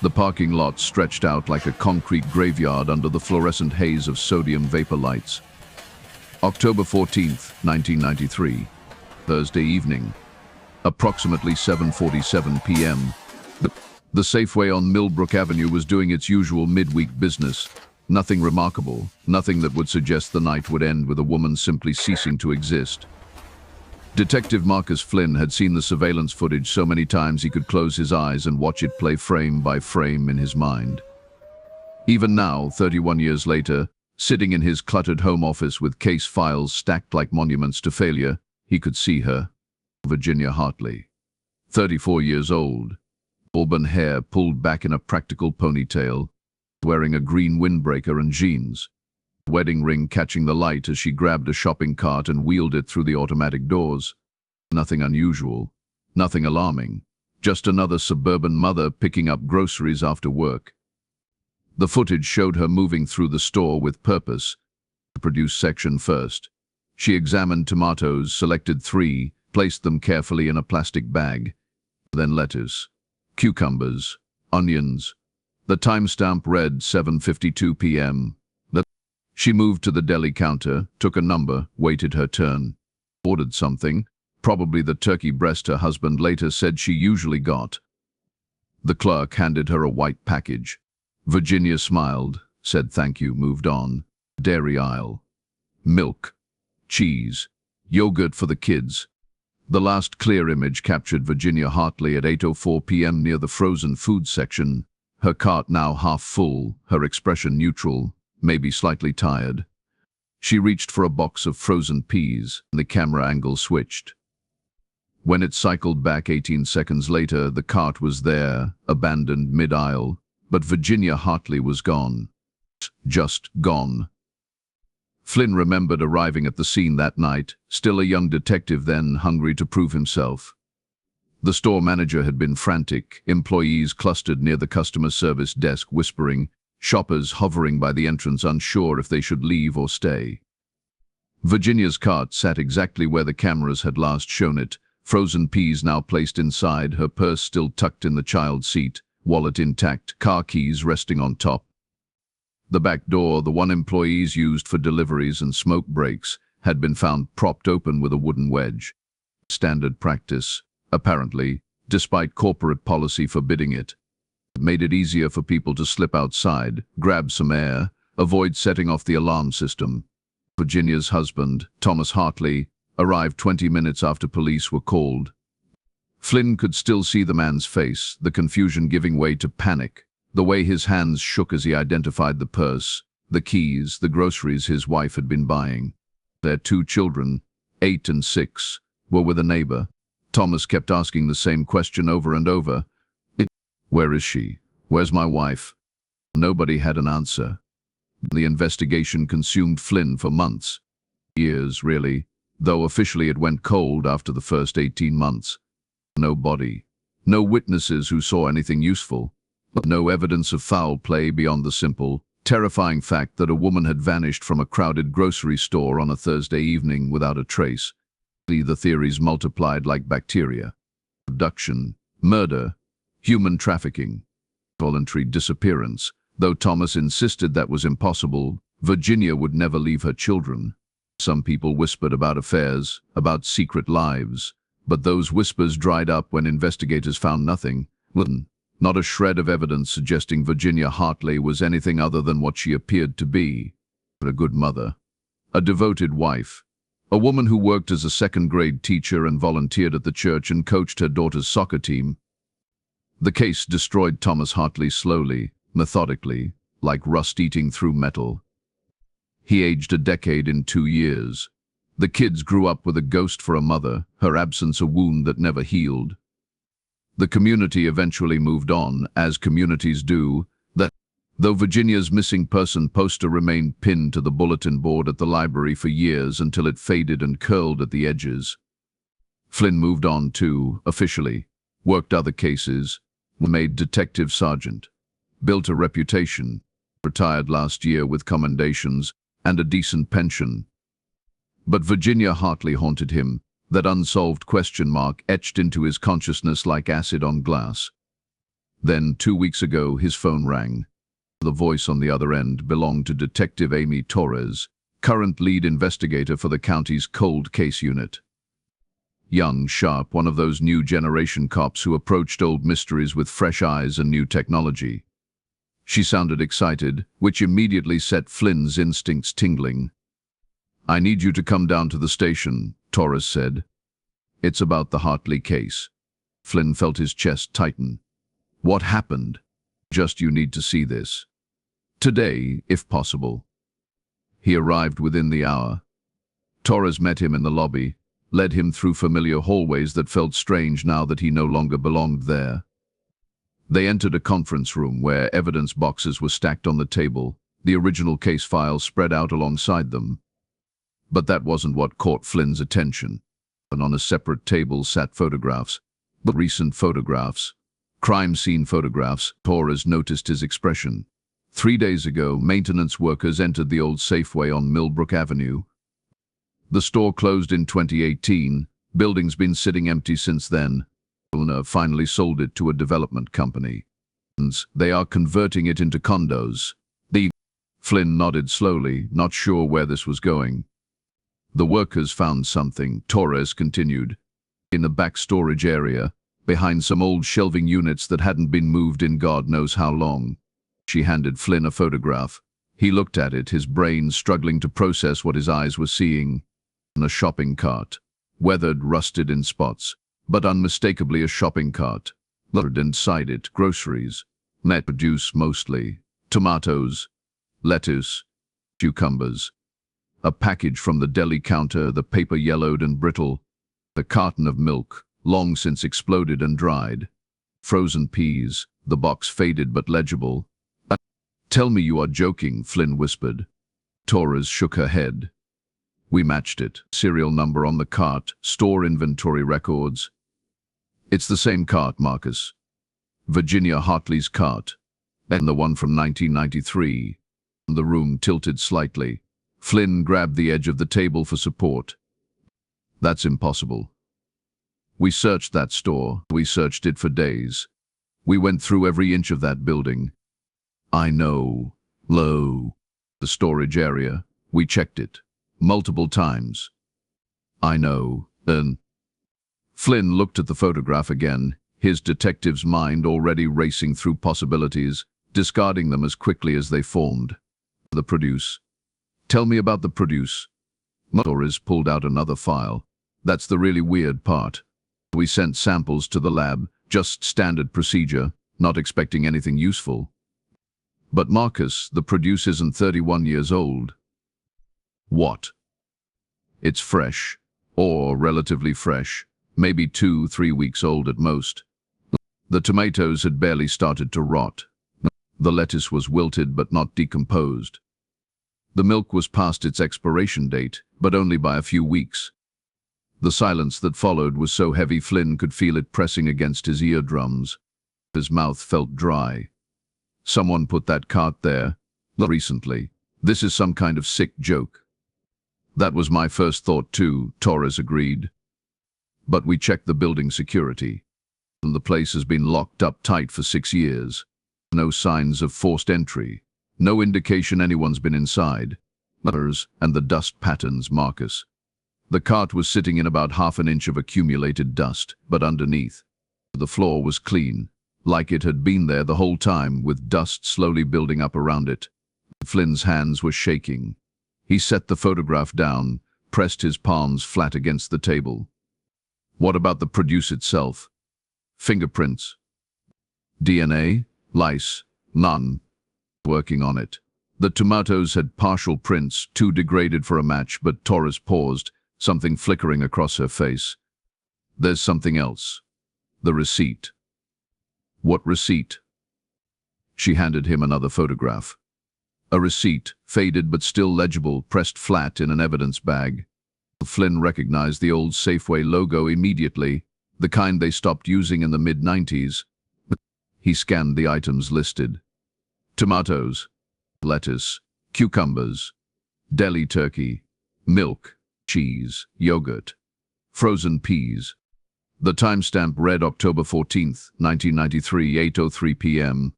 The parking lot stretched out like a concrete graveyard under the fluorescent haze of sodium vapor lights. October 14th, 1993, Thursday evening, approximately 7:47 p.m. The Safeway on Millbrook Avenue was doing its usual midweek business. Nothing remarkable, nothing that would suggest the night would end with a woman simply ceasing to exist. Detective Marcus Flynn had seen the surveillance footage so many times he could close his eyes and watch it play frame by frame in his mind. Even now, 31 years later, sitting in his cluttered home office with case files stacked like monuments to failure, he could see her. Virginia Hartley, 34 years old, auburn hair pulled back in a practical ponytail, wearing a green windbreaker and jeans, wedding ring catching the light as she grabbed a shopping cart and wheeled it through the automatic doors. Nothing unusual, nothing alarming, just another suburban mother picking up groceries after work. The footage showed her moving through the store with purpose. The produce section first. She examined tomatoes, selected 3, placed them carefully in a plastic bag. Then lettuce, cucumbers, onions. The timestamp read 7:52 p.m. She moved to the deli counter, took a number, waited her turn. Ordered something, probably the turkey breast her husband later said she usually got. The clerk handed her a white package. Virginia smiled, said thank you, moved on. Dairy aisle. Milk. Cheese. Yogurt for the kids. The last clear image captured Virginia Hartley at 8:04 p.m. near the frozen food section, her cart now half full, her expression neutral, maybe slightly tired. She reached for a box of frozen peas, and the camera angle switched. When it cycled back 18 seconds later, the cart was there, abandoned mid-aisle, but Virginia Hartley was gone. Just gone. Flynn remembered arriving at the scene that night, still a young detective then, hungry to prove himself. The store manager had been frantic, employees clustered near the customer service desk whispering, shoppers hovering by the entrance unsure if they should leave or stay. Virginia's cart sat exactly where the cameras had last shown it, frozen peas now placed inside, her purse still tucked in the child's seat, wallet intact, car keys resting on top. The back door, the one employees used for deliveries and smoke breaks, had been found propped open with a wooden wedge. Standard practice, apparently, despite corporate policy forbidding it. It made it easier for people to slip outside, grab some air, avoid setting off the alarm system. Virginia's husband, Thomas Hartley, arrived 20 minutes after police were called. Flynn could still see the man's face, the confusion giving way to panic, the way his hands shook as he identified the purse, the keys, the groceries his wife had been buying. Their 2 children, 8 and 6, were with a neighbor. Thomas kept asking the same question over and over. Where is she? Where's my wife? Nobody had an answer. The investigation consumed Flynn for months. Years, really, though officially it went cold after the first 18 months. No body. No witnesses who saw anything useful. No evidence of foul play beyond the simple, terrifying fact that a woman had vanished from a crowded grocery store on a Thursday evening without a trace. The theories multiplied like bacteria. Abduction, murder, human trafficking, voluntary disappearance. Though Thomas insisted that was impossible, Virginia would never leave her children. Some people whispered about affairs, about secret lives, but those whispers dried up when investigators found nothing. Not a shred of evidence suggesting Virginia Hartley was anything other than what she appeared to be. A good mother, a devoted wife, a woman who worked as a second-grade teacher and volunteered at the church and coached her daughter's soccer team. The case destroyed Thomas Hartley slowly, methodically, like rust eating through metal. He aged a decade in 2 years. The kids grew up with a ghost for a mother, her absence a wound that never healed. The community eventually moved on, as communities do, though Virginia's missing person poster remained pinned to the bulletin board at the library for years until it faded and curled at the edges. Flynn moved on too, officially, worked other cases, made detective sergeant, built a reputation, retired last year with commendations and a decent pension. But Virginia Hartley haunted him, that unsolved question mark etched into his consciousness like acid on glass. Then, 2 weeks ago, his phone rang. The voice on the other end belonged to Detective Amy Torres, current lead investigator for the county's cold case unit. Young, sharp, one of those new generation cops who approached old mysteries with fresh eyes and new technology. She sounded excited, which immediately set Flynn's instincts tingling. "I need you to come down to the station," Torres said. "It's about the Hartley case." Flynn felt his chest tighten. "What happened?" "Just you need to see this. Today, if possible." He arrived within the hour. Torres met him in the lobby, led him through familiar hallways that felt strange now that he no longer belonged there. They entered a conference room where evidence boxes were stacked on the table, the original case files spread out alongside them. But that wasn't what caught Flynn's attention. And on a separate table sat photographs, but recent photographs. Crime scene photographs. Torres noticed his expression. 3 days ago, maintenance workers entered the old Safeway on Millbrook Avenue. The store closed in 2018. Building's been sitting empty since then. Owner finally sold it to a development company. They are converting it into condos. Flynn nodded slowly, not sure where this was going. "The workers found something," Torres continued, "in the back storage area, behind some old shelving units that hadn't been moved in God knows how long." She handed Flynn a photograph. He looked at it, his brain struggling to process what his eyes were seeing. A shopping cart, weathered, rusted in spots, but unmistakably a shopping cart. Littered inside it, groceries, net produce mostly, tomatoes, lettuce, cucumbers. A package from the deli counter, the paper yellowed and brittle. A carton of milk, long since exploded and dried. Frozen peas, the box faded but legible. "Tell me you are joking," Flynn whispered. Torres shook her head. "We matched it. Serial number on the cart, store inventory records. It's the same cart, Marcus. Virginia Hartley's cart. And the one from 1993. The room tilted slightly. Flynn grabbed the edge of the table for support. "That's impossible. We searched that store. We searched it for days. We went through every inch of that building." "I know. The storage area. We checked it. Multiple times." "I know." Flynn looked at the photograph again, his detective's mind already racing through possibilities, discarding them as quickly as they formed. "The produce. Tell me about the produce." Torres pulled out another file. "That's the really weird part. We sent samples to the lab, just standard procedure, not expecting anything useful. But Marcus, the produce isn't 31 years old." "What?" "It's fresh, or relatively fresh, maybe 2-3 weeks old at most. The tomatoes had barely started to rot. The lettuce was wilted but not decomposed. The milk was past its expiration date, but only by a few weeks." The silence that followed was so heavy Flynn could feel it pressing against his eardrums. His mouth felt dry. "Someone put that cart there recently. This is some kind of sick joke." "That was my first thought too," Torres agreed. "But we checked the building security. The place has been locked up tight for 6 years. No signs of forced entry. No indication anyone's been inside. And the dust patterns, Marcus. The cart was sitting in about half an inch of accumulated dust, but underneath. The floor was clean, like it had been there the whole time, with dust slowly building up around it." Flynn's hands were shaking. He set the photograph down, pressed his palms flat against the table. "What about the produce itself? Fingerprints? DNA? Lice? None." "Working on it." The tomatoes had partial prints, too degraded for a match, but Torres paused, something flickering across her face. "There's something else. The receipt." "What receipt?" She handed him another photograph. A receipt, faded but still legible, pressed flat in an evidence bag. Flynn recognized the old Safeway logo immediately, the kind they stopped using in the mid-90s. He scanned the items listed. Tomatoes, lettuce, cucumbers, deli turkey, milk, cheese, yogurt, frozen peas. The timestamp read October 14th, 1993, 8:03 p.m.,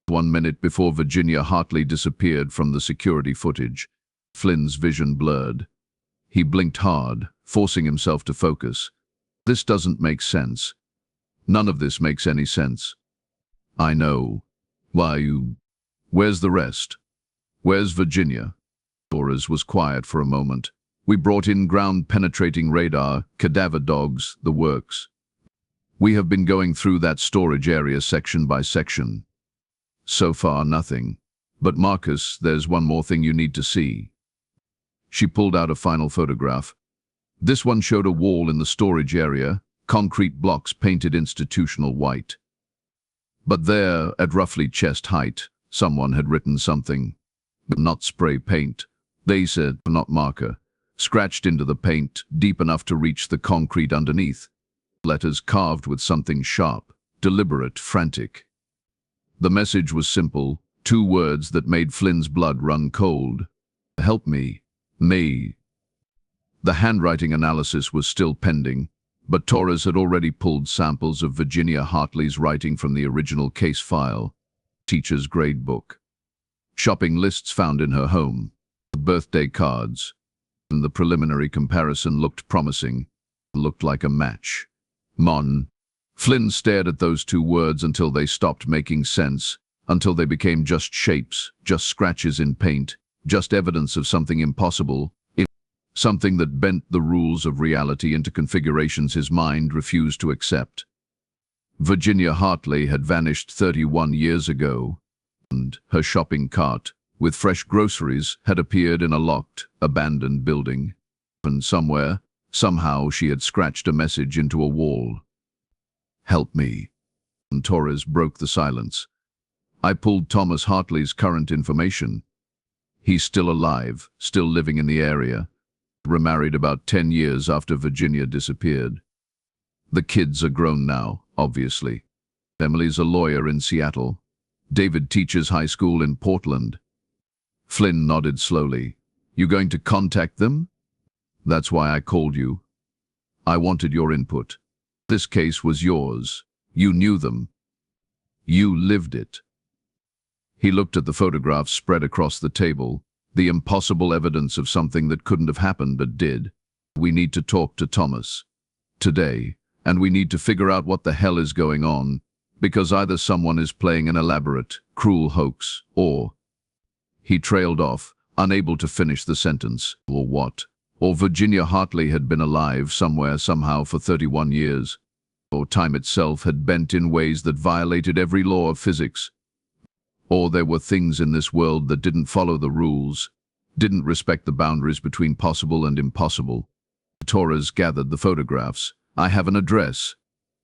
1 minute before Virginia Hartley disappeared from the security footage. Flynn's vision blurred. He blinked hard, forcing himself to focus. This doesn't make sense. None of this makes any sense. I know. Where's the rest? Where's Virginia? Torres was quiet for a moment. We brought in ground-penetrating radar, cadaver dogs, the works. We have been going through that storage area section by section. So far, nothing. But Marcus, there's one more thing you need to see. She pulled out a final photograph. This one showed a wall in the storage area, concrete blocks painted institutional white. But there, at roughly chest height, someone had written something. But not spray paint. They said, not marker. Scratched into the paint, deep enough to reach the concrete underneath. Letters carved with something sharp, deliberate, frantic. The message was simple, 2 words that made Flynn's blood run cold. Help me. Me. The handwriting analysis was still pending, but Torres had already pulled samples of Virginia Hartley's writing from the original case file, teacher's grade book. Shopping lists found in her home, birthday cards, and the preliminary comparison looked promising, looked like a match. Mon. Flynn stared at those 2 words until they stopped making sense, until they became just shapes, just scratches in paint, just evidence of something impossible, something that bent the rules of reality into configurations his mind refused to accept. Virginia Hartley had vanished 31 years ago, and her shopping cart, with fresh groceries, had appeared in a locked, abandoned building. And somewhere, somehow, she had scratched a message into a wall. Help me. And Torres broke the silence. I pulled Thomas Hartley's current information. He's still alive, still living in the area. Remarried about 10 years after Virginia disappeared. The kids are grown now, obviously. Emily's a lawyer in Seattle. David teaches high school in Portland. Flynn nodded slowly. You going to contact them? That's why I called you. I wanted your input. This case was yours. You knew them. You lived it. He looked at the photographs spread across the table, the impossible evidence of something that couldn't have happened but did. We need to talk to Thomas. Today. And we need to figure out what the hell is going on, because either someone is playing an elaborate, cruel hoax, or... He trailed off, unable to finish the sentence. Or what? Or Virginia Hartley had been alive somewhere, somehow for 31 years. Or time itself had bent in ways that violated every law of physics. Or there were things in this world that didn't follow the rules, didn't respect the boundaries between possible and impossible. Torres gathered the photographs. I have an address.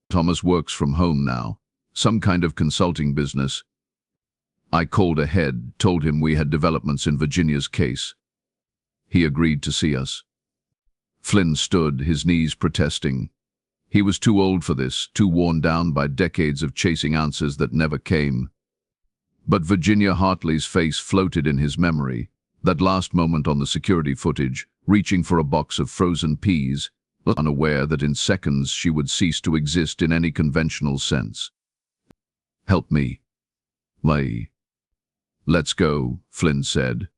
Thomas works from home now. Some kind of consulting business. I called ahead, told him we had developments in Virginia's case. He agreed to see us. Flynn stood, his knees protesting. He was too old for this, too worn down by decades of chasing answers that never came. But Virginia Hartley's face floated in his memory, that last moment on the security footage, reaching for a box of frozen peas, unaware that in seconds she would cease to exist in any conventional sense. Help me. Let's go, Flynn said.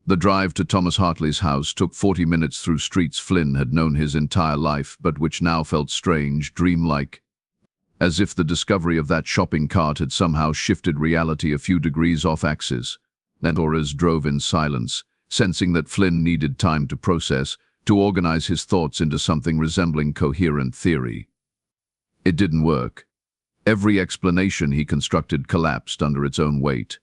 The drive to Thomas Hartley's house took 40 minutes through streets Flynn had known his entire life, but which now felt strange, dreamlike, as if the discovery of that shopping cart had somehow shifted reality a few degrees off axis. Then Torres drove in silence, sensing that Flynn needed time to process, to organize his thoughts into something resembling coherent theory. It didn't work. Every explanation he constructed collapsed under its own weight.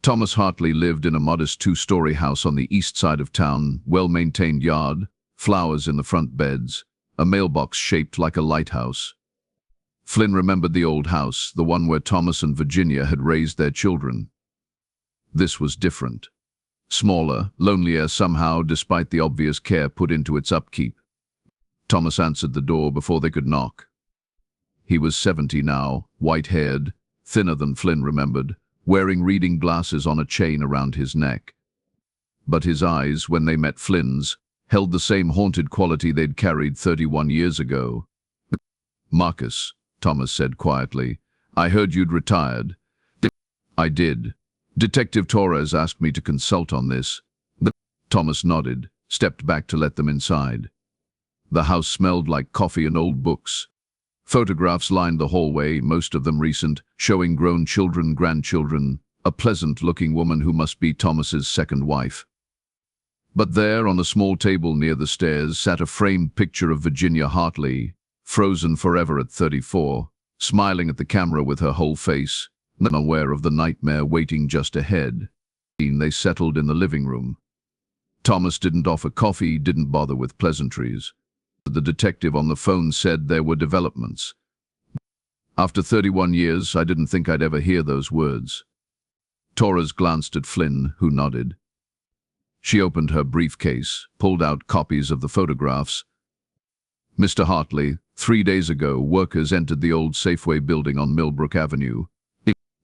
Thomas Hartley lived in a modest 2-story house on the east side of town, well-maintained yard, flowers in the front beds, a mailbox shaped like a lighthouse. Flynn remembered the old house, the one where Thomas and Virginia had raised their children. This was different. Smaller, lonelier somehow, despite the obvious care put into its upkeep. Thomas answered the door before they could knock. He was 70 now, white-haired, thinner than Flynn remembered, wearing reading glasses on a chain around his neck. But his eyes, when they met Flynn's, held the same haunted quality they'd carried 31 years ago. Marcus, Thomas said quietly. I heard you'd retired. I did. Detective Torres asked me to consult on this. Thomas nodded, stepped back to let them inside. The house smelled like coffee and old books. Photographs lined the hallway, most of them recent, showing grown children, grandchildren, a pleasant-looking woman who must be Thomas's second wife. But there, on a small table near the stairs, sat a framed picture of Virginia Hartley, frozen forever at 34, smiling at the camera with her whole face, unaware of the nightmare waiting just ahead. They settled in the living room. Thomas didn't offer coffee, didn't bother with pleasantries. The detective on the phone said there were developments. After 31 years, I didn't think I'd ever hear those words. Torres glanced at Flynn, who nodded. She opened her briefcase, pulled out copies of the photographs. Mr. Hartley, 3 days ago, workers entered the old Safeway building on Millbrook Avenue.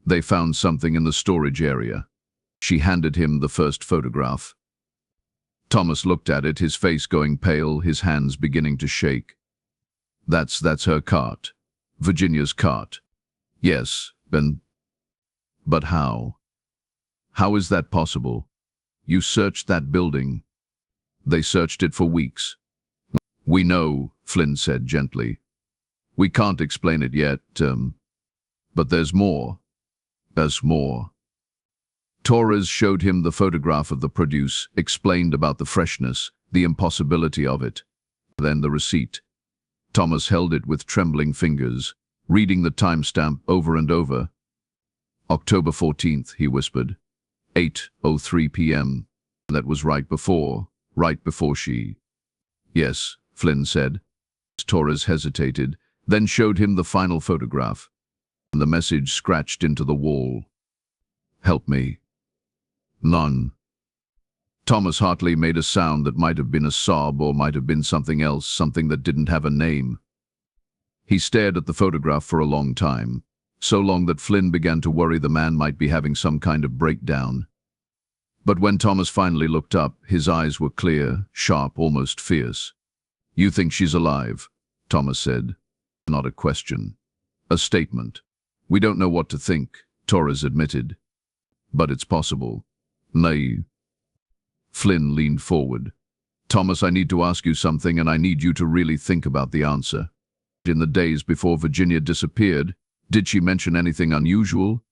They found something in the storage area. She handed him the first photograph. Thomas looked at it, his face going pale, his hands beginning to shake. That's her cart. Virginia's cart. Yes, but how? How is that possible? You searched that building. They searched it for weeks. We know, Flynn said gently. We can't explain it yet, but there's more. There's more. Torres showed him the photograph of the produce, explained about the freshness, the impossibility of it. Then the receipt. Thomas held it with trembling fingers, reading the timestamp over and over. October 14th, he whispered. 8:03 p.m. That was right before she... Yes, Flynn said. Torres hesitated, then showed him the final photograph. The message scratched into the wall. Help me. None. Thomas Hartley made a sound that might have been a sob or might have been something else, something that didn't have a name. He stared at the photograph for a long time, so long that Flynn began to worry the man might be having some kind of breakdown. But when Thomas finally looked up, his eyes were clear, sharp, almost fierce. You think she's alive, Thomas said. Not a question. A statement. We don't know what to think, Torres admitted. But it's possible. Nay. Flynn leaned forward. Thomas, I need to ask you something, and I need you to really think about the answer. In the days before Virginia disappeared, did she mention anything unusual?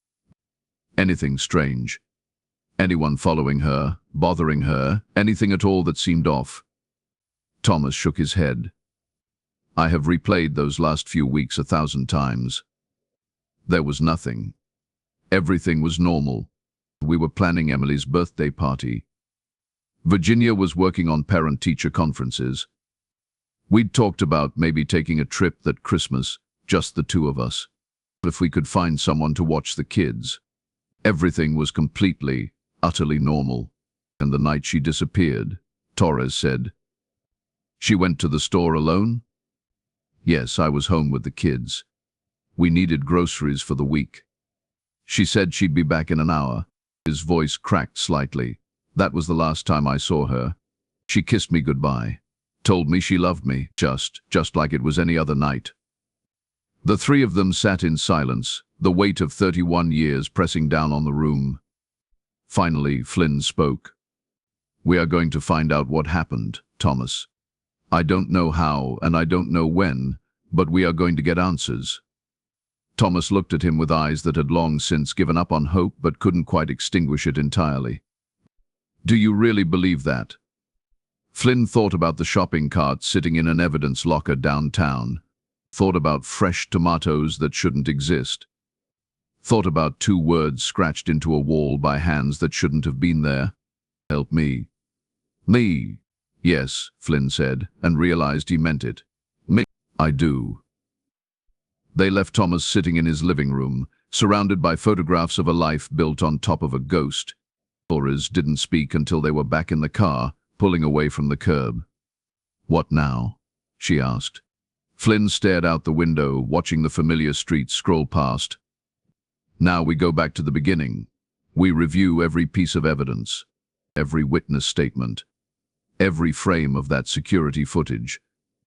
Anything strange? Anyone following her, bothering her, anything at all that seemed off? Thomas shook his head. I have replayed those last few weeks 1,000 times. There was nothing. Everything was normal. We were planning Emily's birthday party. Virginia was working on parent-teacher conferences. We'd talked about maybe taking a trip that Christmas, just the two of us. If we could find someone to watch the kids. Everything was completely, utterly normal. And the night she disappeared, Torres said. She went to the store alone? Yes, I was home with the kids. We needed groceries for the week. She said she'd be back in an hour. His voice cracked slightly. That was the last time I saw her. She kissed me goodbye. Told me she loved me, just like it was any other night. The three of them sat in silence, the weight of 31 years pressing down on the room. Finally, Flynn spoke. We are going to find out what happened, Thomas. I don't know how and I don't know when, but we are going to get answers. Thomas looked at him with eyes that had long since given up on hope but couldn't quite extinguish it entirely. Do you really believe that? Flynn thought about the shopping cart sitting in an evidence locker downtown. Thought about fresh tomatoes that shouldn't exist. Thought about 2 words scratched into a wall by hands that shouldn't have been there. Help me. Me. Yes, Flynn said, and realized he meant it. Me. I do. They left Thomas sitting in his living room, surrounded by photographs of a life built on top of a ghost. Torres didn't speak until they were back in the car, pulling away from the curb. What now? She asked. Flynn stared out the window, watching the familiar streets scroll past. Now we go back to the beginning. We review every piece of evidence, every witness statement, every frame of that security footage.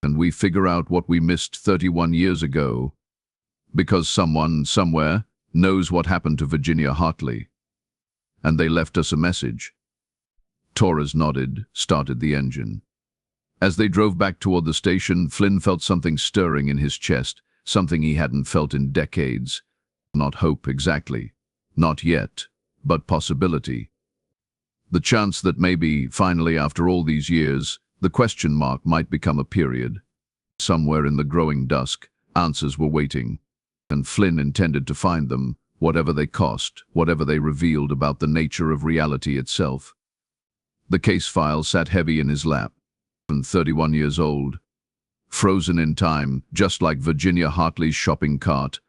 And we figure out what we missed 31 years ago. Because someone, somewhere, knows what happened to Virginia Hartley. And they left us a message. Torres nodded, started the engine. As they drove back toward the station, Flynn felt something stirring in his chest, something he hadn't felt in decades. Not hope exactly. Not yet, but possibility. The chance that maybe, finally after all these years, the question mark might become a period. Somewhere in the growing dusk, answers were waiting, and Flynn intended to find them, whatever they cost, whatever they revealed about the nature of reality itself. The case file sat heavy in his lap, and 31 years old, frozen in time, just like Virginia Hartley's shopping cart,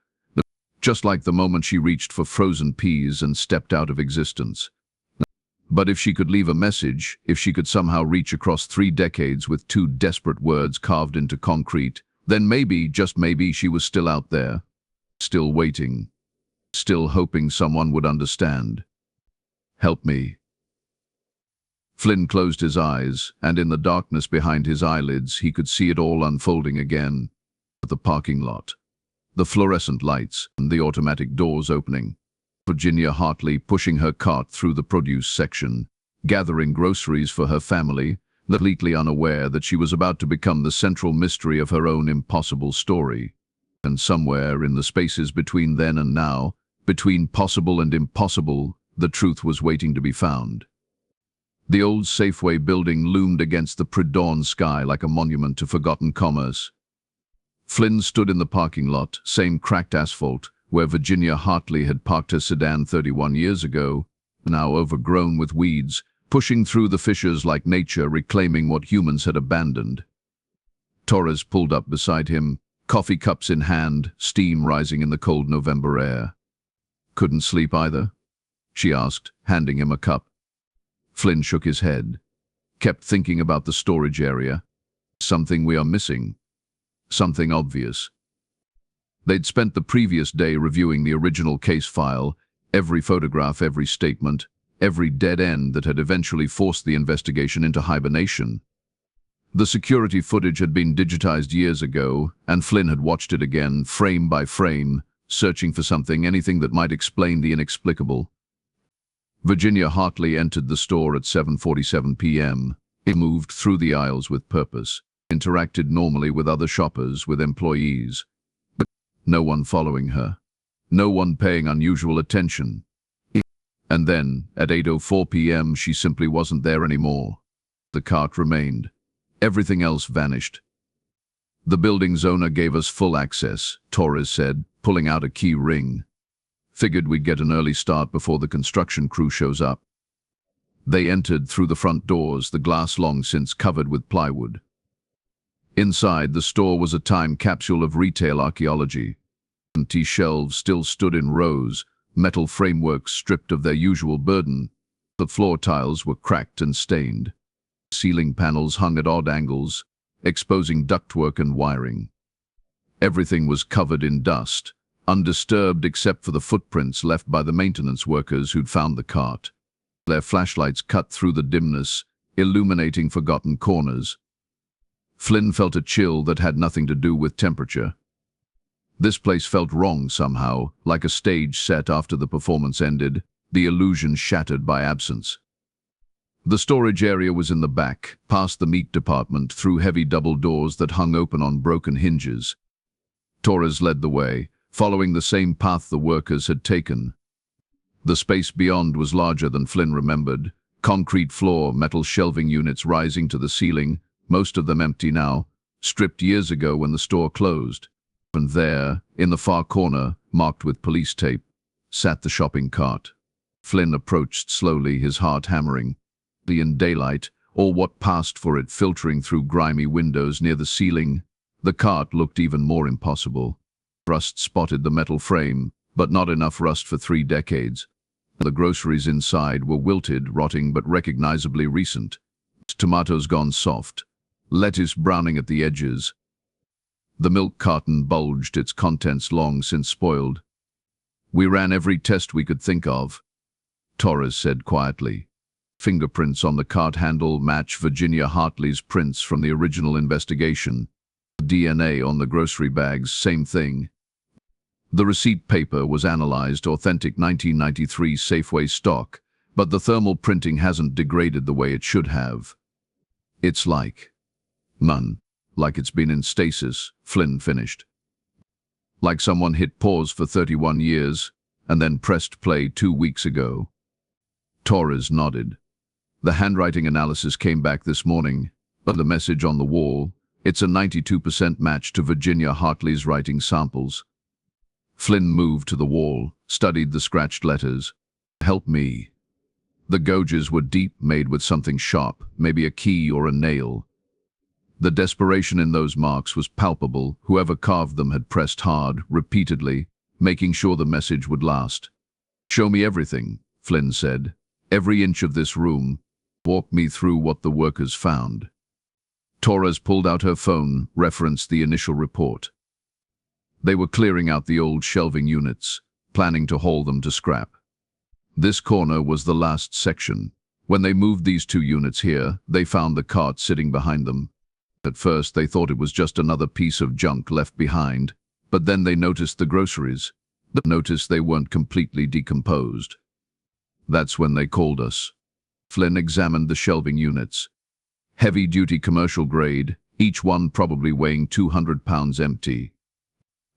just like the moment she reached for frozen peas and stepped out of existence. But if she could leave a message, if she could somehow reach across 3 decades with 2 desperate words carved into concrete, then maybe, just maybe, she was still out there, still waiting, still hoping someone would understand. Help me. Flynn closed his eyes, and in the darkness behind his eyelids, he could see it all unfolding again. The parking lot, the fluorescent lights, and the automatic doors opening. Virginia Hartley pushing her cart through the produce section, gathering groceries for her family, completely unaware that she was about to become the central mystery of her own impossible story. And somewhere in the spaces between then and now, between possible and impossible, the truth was waiting to be found. The old Safeway building loomed against the pre-dawn sky like a monument to forgotten commerce. Flynn stood in the parking lot, same cracked asphalt, where Virginia Hartley had parked her sedan 31 years ago, now overgrown with weeds, pushing through the fissures like nature reclaiming what humans had abandoned. Torres pulled up beside him, coffee cups in hand, steam rising in the cold November air. "Couldn't sleep either?" she asked, handing him a cup. Flynn shook his head, kept thinking about the storage area. Something we are missing. Something obvious. They'd spent the previous day reviewing the original case file, every photograph, every statement, every dead end that had eventually forced the investigation into hibernation. The security footage had been digitized years ago, and Flynn had watched it again, frame by frame, searching for something, anything that might explain the inexplicable. Virginia Hartley entered the store at 7:47 p.m. It moved through the aisles with purpose, interacted normally with other shoppers, with employees. But no one following her. No one paying unusual attention. And then, at 8:04 p.m., she simply wasn't there anymore. The cart remained. Everything else vanished. "The building's owner gave us full access," Torres said, pulling out a key ring. "Figured we'd get an early start before the construction crew shows up." They entered through the front doors, the glass long since covered with plywood. Inside, the store was a time capsule of retail archaeology. Empty shelves still stood in rows, metal frameworks stripped of their usual burden. The floor tiles were cracked and stained. Ceiling panels hung at odd angles, exposing ductwork and wiring. Everything was covered in dust, undisturbed except for the footprints left by the maintenance workers who'd found the cart. Their flashlights cut through the dimness, illuminating forgotten corners. Flynn felt a chill that had nothing to do with temperature. This place felt wrong somehow, like a stage set after the performance ended, the illusion shattered by absence. The storage area was in the back, past the meat department, through heavy double doors that hung open on broken hinges. Torres led the way, following the same path the workers had taken. The space beyond was larger than Flynn remembered. Concrete floor, metal shelving units rising to the ceiling, most of them empty now, stripped years ago when the store closed. And there, in the far corner, marked with police tape, sat the shopping cart. Flynn approached slowly, his heart hammering. In daylight, or what passed for it filtering through grimy windows near the ceiling, the cart looked even more impossible. Rust spotted the metal frame, but not enough rust for 3 decades. The groceries inside were wilted, rotting, but recognizably recent. Tomatoes gone soft, lettuce browning at the edges. The milk carton bulged, its contents long since spoiled. "We ran every test we could think of," Torres said quietly. Fingerprints on the cart handle match Virginia Hartley's prints from the original investigation. DNA on the grocery bags, same thing. The receipt paper was analyzed, authentic 1993 Safeway stock, but the thermal printing hasn't degraded the way it should have. It's like it's been in stasis, Flynn finished. Like someone hit pause for 31 years and then pressed play 2 weeks ago. Torres nodded. The handwriting analysis came back this morning, but the message on the wall, it's a 92% match to Virginia Hartley's writing samples. Flynn moved to the wall, studied the scratched letters. Help me. The gouges were deep, made with something sharp, maybe a key or a nail. The desperation in those marks was palpable. Whoever carved them had pressed hard, repeatedly, making sure the message would last. Show me everything, Flynn said. Every inch of this room. Walk me through what the workers found. Torres pulled out her phone, referenced the initial report. They were clearing out the old shelving units, planning to haul them to scrap. This corner was the last section. When they moved these 2 units here, they found the cart sitting behind them. At first, they thought it was just another piece of junk left behind, but then they noticed the groceries. They noticed they weren't completely decomposed. That's when they called us. Flynn examined the shelving units. Heavy-duty commercial grade, each one probably weighing 200 pounds empty.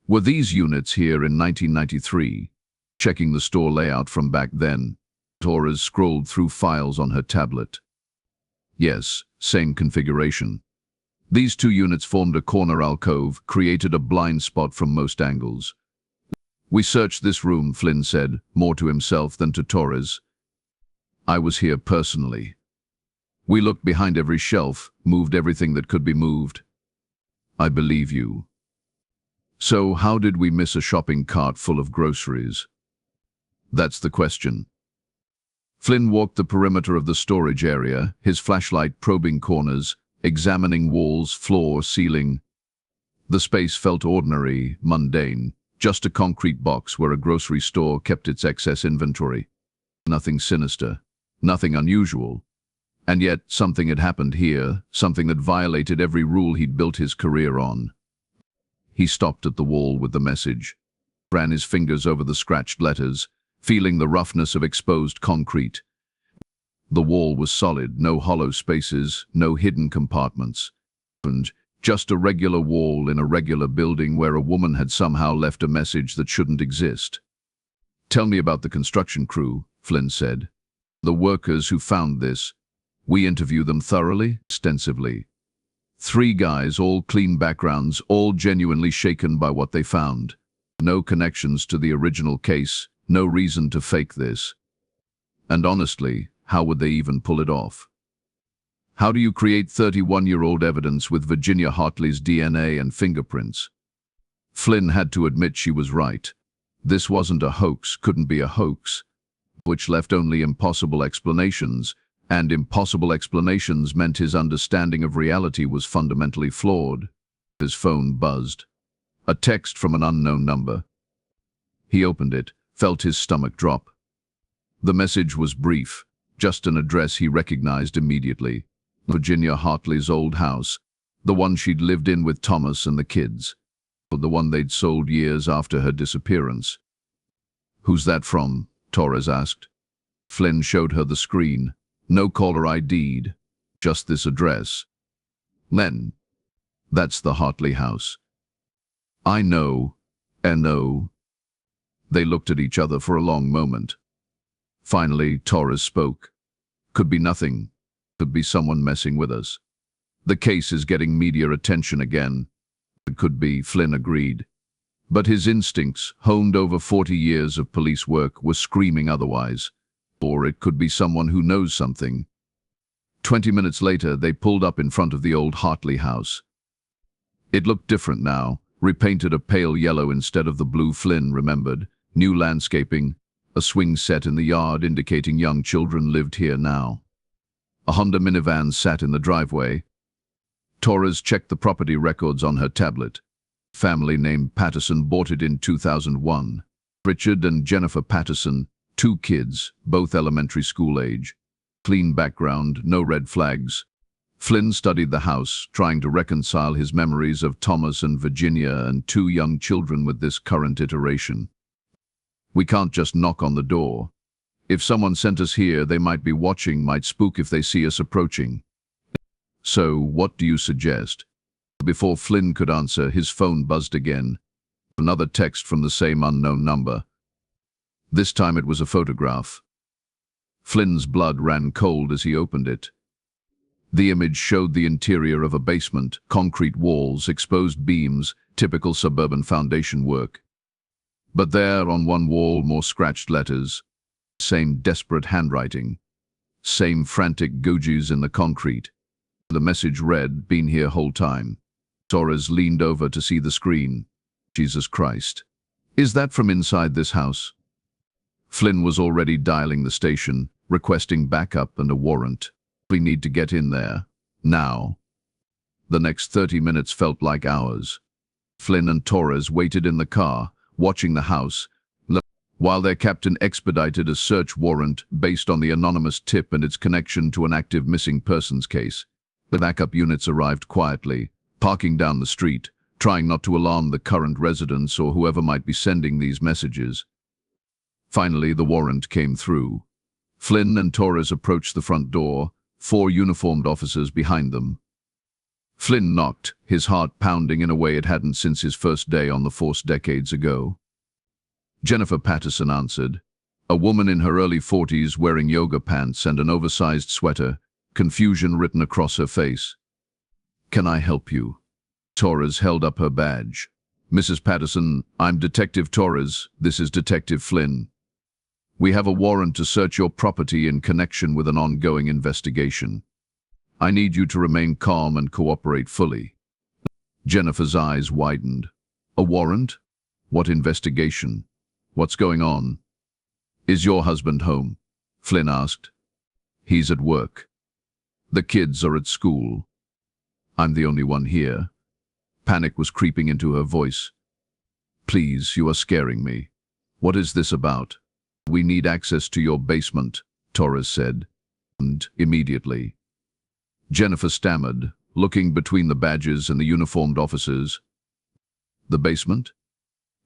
Were these units here in 1993? Checking the store layout from back then, Torres scrolled through files on her tablet. Yes, same configuration. These 2 units formed a corner alcove, created a blind spot from most angles. We searched this room, Flynn said, more to himself than to Torres. I was here personally. We looked behind every shelf, moved everything that could be moved. I believe you. So how did we miss a shopping cart full of groceries? That's the question. Flynn walked the perimeter of the storage area, his flashlight probing corners, examining walls, floor, ceiling. The space felt ordinary, mundane, just a concrete box where a grocery store kept its excess inventory. Nothing sinister, nothing unusual. And yet something had happened here, something that violated every rule he'd built his career on. He stopped at the wall with the message, ran his fingers over the scratched letters, feeling the roughness of exposed concrete. The wall was solid, no hollow spaces, no hidden compartments. And just a regular wall in a regular building where a woman had somehow left a message that shouldn't exist. Tell me about the construction crew, Flynn said. The workers who found this. We interviewed them thoroughly, extensively. 3 guys, all clean backgrounds, all genuinely shaken by what they found. No connections to the original case, no reason to fake this. And honestly, how would they even pull it off? How do you create 31-year-old evidence with Virginia Hartley's DNA and fingerprints? Flynn had to admit she was right. This wasn't a hoax, couldn't be a hoax, which left only impossible explanations, and impossible explanations meant his understanding of reality was fundamentally flawed. His phone buzzed. A text from an unknown number. He opened it, felt his stomach drop. The message was brief, just an address he recognized immediately. Virginia Hartley's old house, the one she'd lived in with Thomas and the kids, the one they'd sold years after her disappearance. Who's that from? Torres asked. Flynn showed her the screen. No caller ID'd, just this address. Len. That's the Hartley house. I know. N.O. They looked at each other for a long moment. Finally, Torres spoke. Could be nothing. Could be someone messing with us. The case is getting media attention again. It could be, Flynn agreed. But his instincts, honed over 40 years of police work, were screaming otherwise. Or it could be someone who knows something. 20 minutes later, they pulled up in front of the old Hartley house. It looked different now, repainted a pale yellow instead of the blue Flynn remembered, new landscaping, a swing set in the yard indicating young children lived here now. A Honda minivan sat in the driveway. Torres checked the property records on her tablet. Family named Patterson bought it in 2001. Richard and Jennifer Patterson, 2 kids, both elementary school age. Clean background, no red flags. Flynn studied the house, trying to reconcile his memories of Thomas and Virginia and two young children with this current iteration. We can't just knock on the door. If someone sent us here, they might be watching, might spook if they see us approaching. So, what do you suggest? Before Flynn could answer, his phone buzzed again. Another text from the same unknown number. This time it was a photograph. Flynn's blood ran cold as he opened it. The image showed the interior of a basement, concrete walls, exposed beams, typical suburban foundation work. But there, on one wall, more scratched letters. Same desperate handwriting. Same frantic gouges in the concrete. The message read, "Been here whole time." Torres leaned over to see the screen. Jesus Christ. Is that from inside this house? Flynn was already dialing the station, requesting backup and a warrant. We need to get in there. Now. The next 30 minutes felt like hours. Flynn and Torres waited in the car, watching the house, while their captain expedited a search warrant based on the anonymous tip and its connection to an active missing persons case. The backup units arrived quietly, parking down the street, trying not to alarm the current residents or whoever might be sending these messages. Finally, the warrant came through. Flynn and Torres approached the front door, 4 uniformed officers behind them. Flynn knocked, his heart pounding in a way it hadn't since his first day on the force decades ago. Jennifer Patterson answered, a woman in her early 40s wearing yoga pants and an oversized sweater, confusion written across her face. Can I help you? Torres held up her badge. Mrs. Patterson, I'm Detective Torres. This is Detective Flynn. We have a warrant to search your property in connection with an ongoing investigation. I need you to remain calm and cooperate fully. Jennifer's eyes widened. A warrant? What investigation? What's going on? Is your husband home? Flynn asked. He's at work. The kids are at school. I'm the only one here. Panic was creeping into her voice. Please, you are scaring me. What is this about? We need access to your basement, Torres said. And immediately. Jennifer stammered, looking between the badges and the uniformed officers. The basement?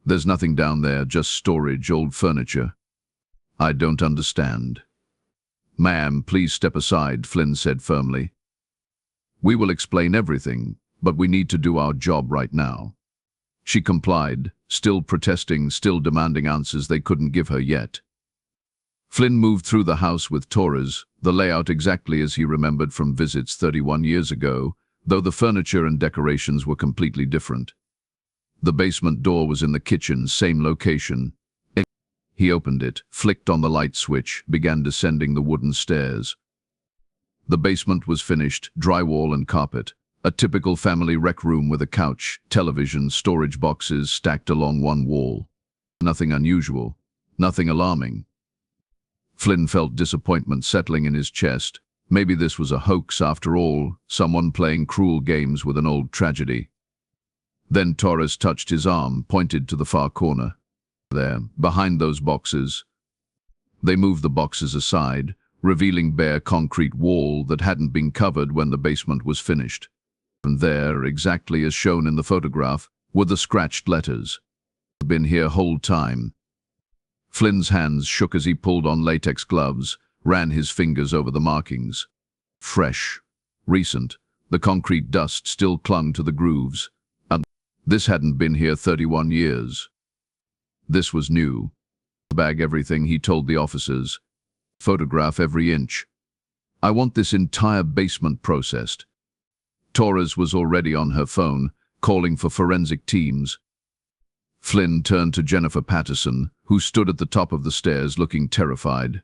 There's nothing down there, just storage, old furniture. I don't understand. Ma'am, please step aside, Flynn said firmly. We will explain everything, but we need to do our job right now. She complied, still protesting, still demanding answers they couldn't give her yet. Flynn moved through the house with Torres, the layout exactly as he remembered from visits 31 years ago, though the furniture and decorations were completely different. The basement door was in the kitchen, same location. He opened it, flicked on the light switch, began descending the wooden stairs. The basement was finished, drywall and carpet. A typical family rec room with a couch, television, storage boxes stacked along one wall. Nothing unusual, nothing alarming. Flynn felt disappointment settling in his chest. Maybe this was a hoax after all, someone playing cruel games with an old tragedy. Then Torres touched his arm, pointed to the far corner. There, behind those boxes. They moved the boxes aside, revealing bare concrete wall that hadn't been covered when the basement was finished. And there, exactly as shown in the photograph, were the scratched letters. Been here whole time. Flynn's hands shook as he pulled on latex gloves, ran his fingers over the markings. Fresh, recent, the concrete dust still clung to the grooves. And this hadn't been here 31 years. This was new. Bag everything, he told the officers. Photograph every inch. I want this entire basement processed. Torres was already on her phone, calling for forensic teams. Flynn turned to Jennifer Patterson, who stood at the top of the stairs looking terrified.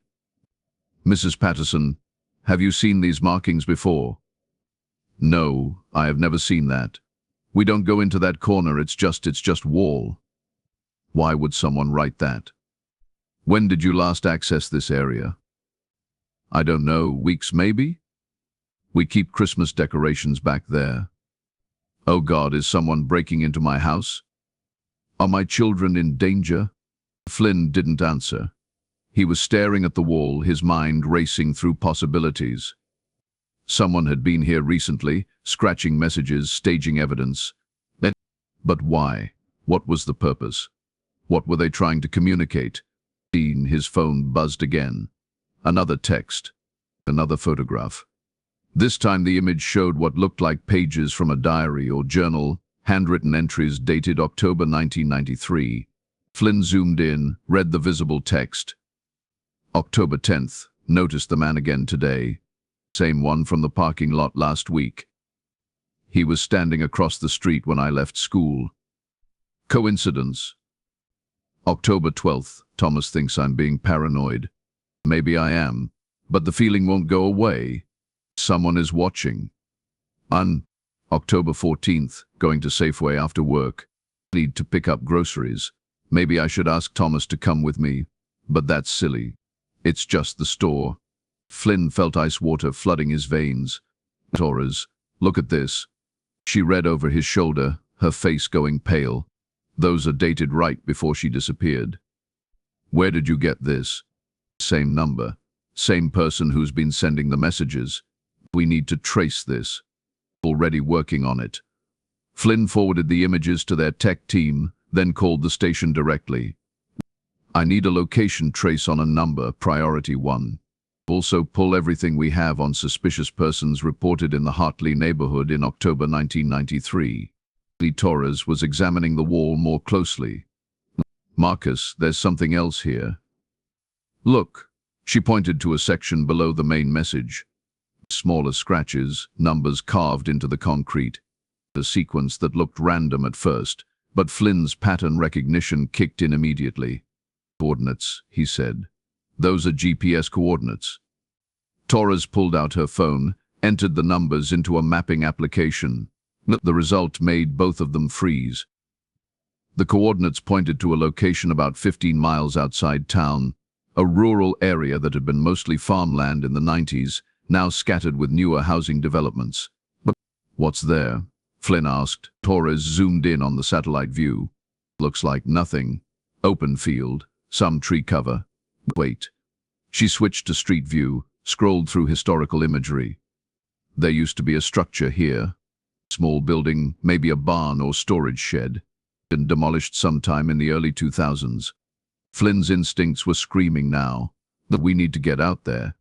Mrs. Patterson, have you seen these markings before? No, I have never seen that. We don't go into that corner, it's just wall. Why would someone write that? When did you last access this area? I don't know, weeks maybe? We keep Christmas decorations back there. Oh God, is someone breaking into my house? Are my children in danger? Flynn didn't answer. He was staring at the wall, his mind racing through possibilities. Someone had been here recently, scratching messages, staging evidence. But why? What was the purpose? What were they trying to communicate? His phone buzzed again. Another text. Another photograph. This time the image showed what looked like pages from a diary or journal, handwritten entries dated October 1993. Flynn zoomed in, read the visible text. October 10th. Noticed the man again today. Same one from the parking lot last week. He was standing across the street when I left school. Coincidence? October 12th. Thomas thinks I'm being paranoid. Maybe I am, but the feeling won't go away. Someone is watching. October 14th. Going to Safeway after work. Need to pick up groceries. Maybe I should ask Thomas to come with me, but that's silly. It's just the store. Flynn felt ice water flooding his veins. Torres, look at this. She read over his shoulder, her face going pale. Those are dated right before she disappeared. Where did you get this? Same number. Same person who's been sending the messages. We need to trace this. Already working on it. Flynn forwarded the images to their tech team, then called the station directly. I need a location trace on a number, priority 1. Also pull everything we have on suspicious persons reported in the Hartley neighborhood in October 1993. Torres was examining the wall more closely. Marcus, there's something else here. Look, she pointed to a section below the main message. Smaller scratches, numbers carved into the concrete. A sequence that looked random at first, but Flynn's pattern recognition kicked in immediately. Coordinates, he said. Those are GPS coordinates. Torres pulled out her phone, entered the numbers into a mapping application. The result made both of them freeze. The coordinates pointed to a location about 15 miles outside town, a rural area that had been mostly farmland in the 90s, now scattered with newer housing developments. But what's there? Flynn asked. Torres zoomed in on the satellite view. Looks like nothing. Open field, some tree cover. Wait. She switched to street view, scrolled through historical imagery. There used to be a structure here. Small building, maybe a barn or storage shed. Been demolished sometime in the early 2000s. Flynn's instincts were screaming now that we need to get out there.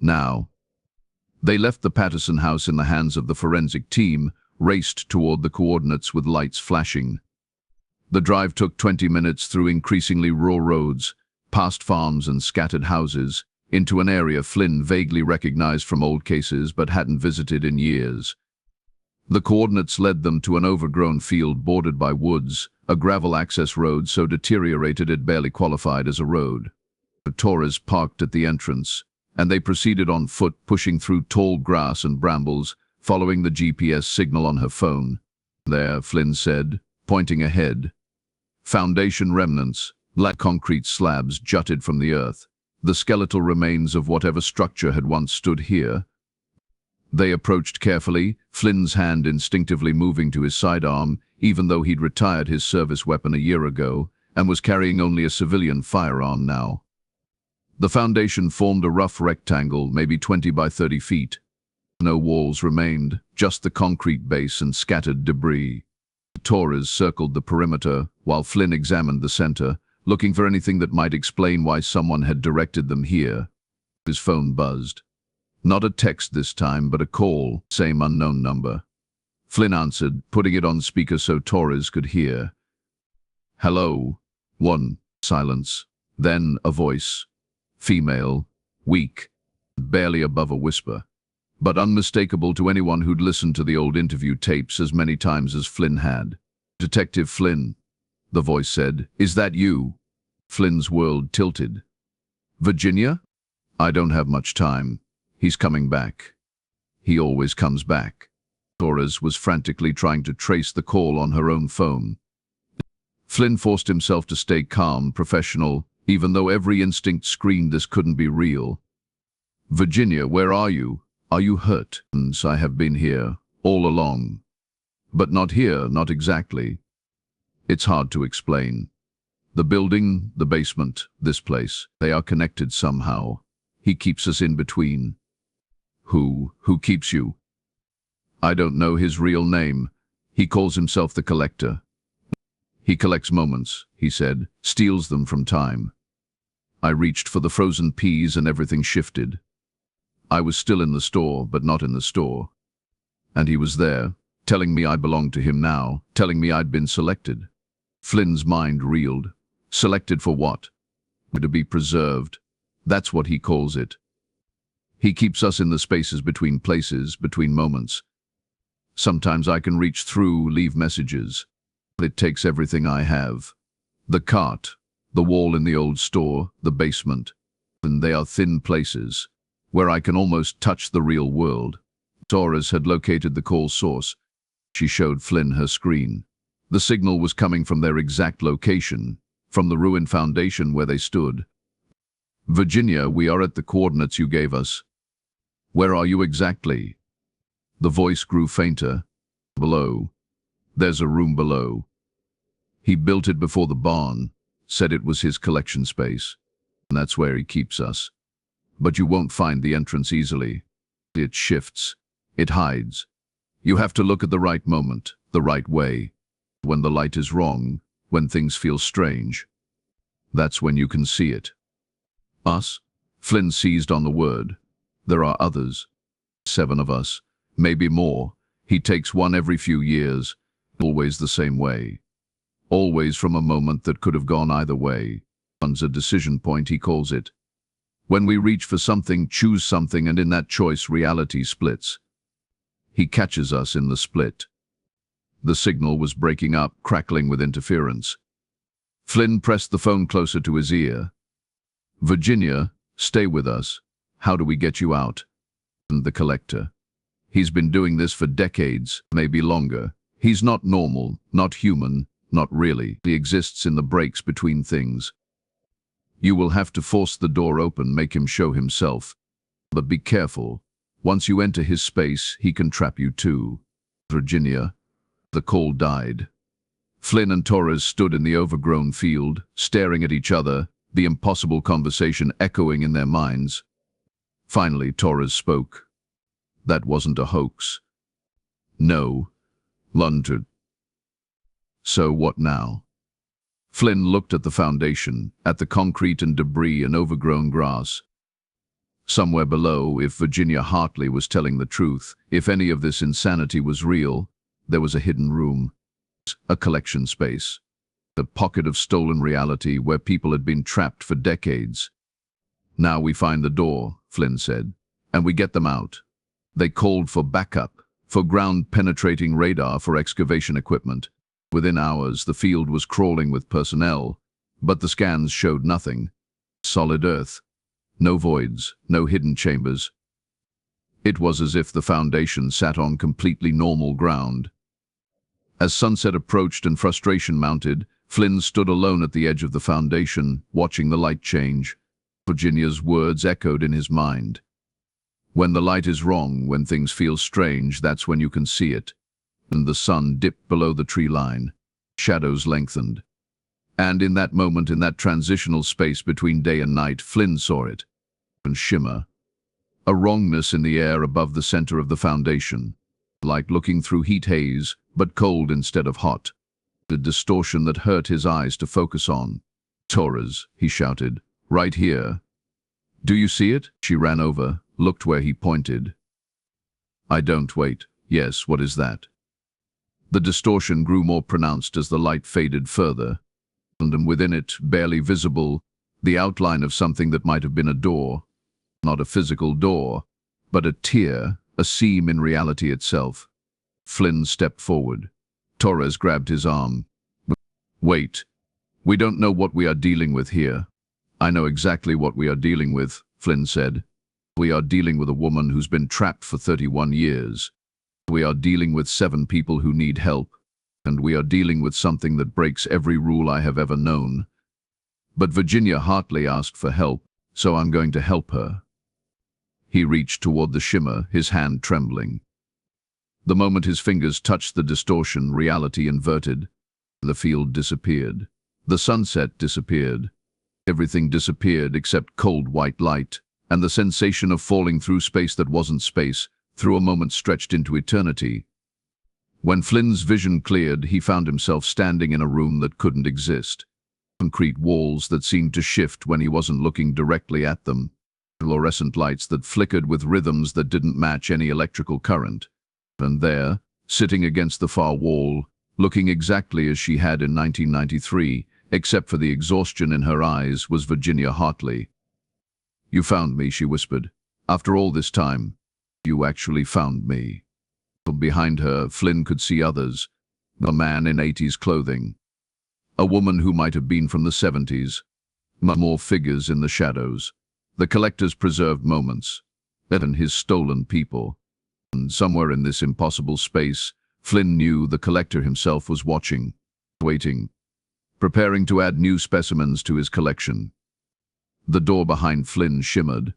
Now. They left the Patterson house in the hands of the forensic team, raced toward the coordinates with lights flashing. The drive took 20 minutes through increasingly raw roads, past farms and scattered houses, into an area Flynn vaguely recognized from old cases but hadn't visited in years. The coordinates led them to an overgrown field bordered by woods, a gravel access road so deteriorated it barely qualified as a road. Torres parked at the entrance, and they proceeded on foot, pushing through tall grass and brambles, following the GPS signal on her phone. There, Flynn said, pointing ahead. Foundation remnants, like concrete slabs, jutted from the earth, the skeletal remains of whatever structure had once stood here. They approached carefully, Flynn's hand instinctively moving to his sidearm, even though he'd retired his service weapon a year ago and was carrying only a civilian firearm now. The foundation formed a rough rectangle, maybe 20 by 30 feet. No walls remained, just the concrete base and scattered debris. Torres circled the perimeter, while Flynn examined the center, looking for anything that might explain why someone had directed them here. His phone buzzed. Not a text this time, but a call, same unknown number. Flynn answered, putting it on speaker so Torres could hear. Hello. 1. Silence. Then a voice. Female. Weak. Barely above a whisper. But unmistakable to anyone who'd listened to the old interview tapes as many times as Flynn had. Detective Flynn, the voice said. Is that you? Flynn's world tilted. Virginia? I don't have much time. He's coming back. He always comes back. Torres was frantically trying to trace the call on her own phone. Flynn forced himself to stay calm, professional, even though every instinct screamed this couldn't be real. Virginia, where are you? Are you hurt? I have been here, all along. But not here, not exactly. It's hard to explain. The building, the basement, this place, they are connected somehow. He keeps us in between. Who keeps you? I don't know his real name. He calls himself the Collector. He collects moments, he said, steals them from time. I reached for the frozen peas and everything shifted. I was still in the store, but not in the store. And he was there, telling me I belonged to him now, telling me I'd been selected. Flynn's mind reeled. Selected for what? To be preserved. That's what he calls it. He keeps us in the spaces between places, between moments. Sometimes I can reach through, leave messages. It takes everything I have. The cart, the wall in the old store, the basement. And they are thin places, where I can almost touch the real world. Torres had located the call source. She showed Flynn her screen. The signal was coming from their exact location, from the ruined foundation where they stood. Virginia, we are at the coordinates you gave us. Where are you exactly? The voice grew fainter. Below. There's a room below. He built it before the barn, said it was his collection space. And that's where he keeps us. But you won't find the entrance easily. It shifts. It hides. You have to look at the right moment, the right way. When the light is wrong, when things feel strange. That's when you can see it. Us? Flynn seized on the word. There are others. 7 of us. Maybe more. He takes one every few years. Always the same way. Always from a moment that could have gone either way. One's a decision point, he calls it. When we reach for something, choose something, and in that choice, reality splits. He catches us in the split. The signal was breaking up, crackling with interference. Flynn pressed the phone closer to his ear. Virginia, stay with us. How do we get you out? And the Collector. He's been doing this for decades, maybe longer. He's not normal, not human, not really. He exists in the breaks between things. You will have to force the door open, make him show himself. But be careful. Once you enter his space, he can trap you too. Virginia. The call died. Flynn and Torres stood in the overgrown field, staring at each other, the impossible conversation echoing in their minds. Finally, Torres spoke. That wasn't a hoax. No. Lundred. So what now? Flynn looked at the foundation, at the concrete and debris and overgrown grass. Somewhere below, if Virginia Hartley was telling the truth, if any of this insanity was real, there was a hidden room, a collection space, a pocket of stolen reality where people had been trapped for decades. Now we find the door, Flynn said, and we get them out. They called for backup, for ground-penetrating radar, for excavation equipment. Within hours, the field was crawling with personnel, but the scans showed nothing. Solid earth. No voids, no hidden chambers. It was as if the foundation sat on completely normal ground. As sunset approached and frustration mounted, Flynn stood alone at the edge of the foundation, watching the light change. Virginia's words echoed in his mind. When the light is wrong, when things feel strange, that's when you can see it. And the sun dipped below the tree line. Shadows lengthened. And in that moment, in that transitional space between day and night, Flynn saw it. And shimmer. A wrongness in the air above the center of the foundation. Like looking through heat haze, but cold instead of hot. A distortion that hurt his eyes to focus on. Torres, he shouted. Right here. Do you see it? She ran over, looked where he pointed. I don't wait. Yes, what is that? The distortion grew more pronounced as the light faded further, and within it, barely visible, the outline of something that might have been a door. Not a physical door, but a tear, a seam in reality itself. Flynn stepped forward. Torres grabbed his arm. Wait. We don't know what we are dealing with here. I know exactly what we are dealing with, Flynn said. We are dealing with a woman who's been trapped for 31 years. We are dealing with 7 people who need help, and we are dealing with something that breaks every rule I have ever known. But Virginia Hartley asked for help, so I'm going to help her. He reached toward the shimmer, his hand trembling. The moment his fingers touched the distortion, reality inverted. The field disappeared. The sunset disappeared. Everything disappeared except cold white light, and the sensation of falling through space that wasn't space, through a moment stretched into eternity. When Flynn's vision cleared, he found himself standing in a room that couldn't exist. Concrete walls that seemed to shift when he wasn't looking directly at them. Fluorescent lights that flickered with rhythms that didn't match any electrical current. And there, sitting against the far wall, looking exactly as she had in 1993, except for the exhaustion in her eyes, was Virginia Hartley. "You found me," she whispered. "After all this time, you actually found me." From behind her, Flynn could see others. A man in 80s clothing. A woman who might have been from the 70s. More figures in the shadows. The collector's preserved moments. And his stolen people. And somewhere in this impossible space, Flynn knew the collector himself was watching, waiting, preparing to add new specimens to his collection. The door behind Flynn shimmered.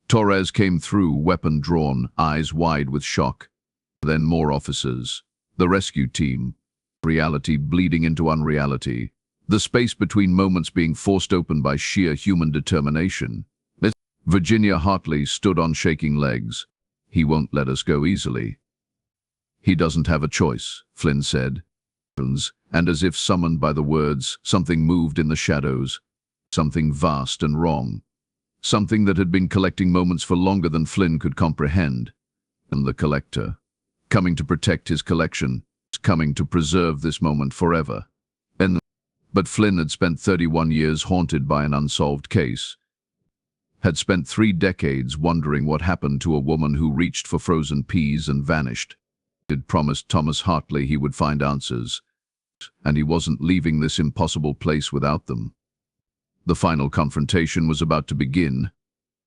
Torres came through, weapon drawn, eyes wide with shock. Then more officers. The rescue team. Reality bleeding into unreality. The space between moments being forced open by sheer human determination. Virginia Hartley stood on shaking legs. "He won't let us go easily." "He doesn't have a choice," Flynn said. And as if summoned by the words, something moved in the shadows. Something vast and wrong. Something that had been collecting moments for longer than Flynn could comprehend. And the collector. Coming to protect his collection. Coming to preserve this moment forever. But Flynn had spent 31 years haunted by an unsolved case. Had spent 3 decades wondering what happened to a woman who reached for frozen peas and vanished. He'd promised Thomas Hartley he would find answers. And he wasn't leaving this impossible place without them. The final confrontation was about to begin.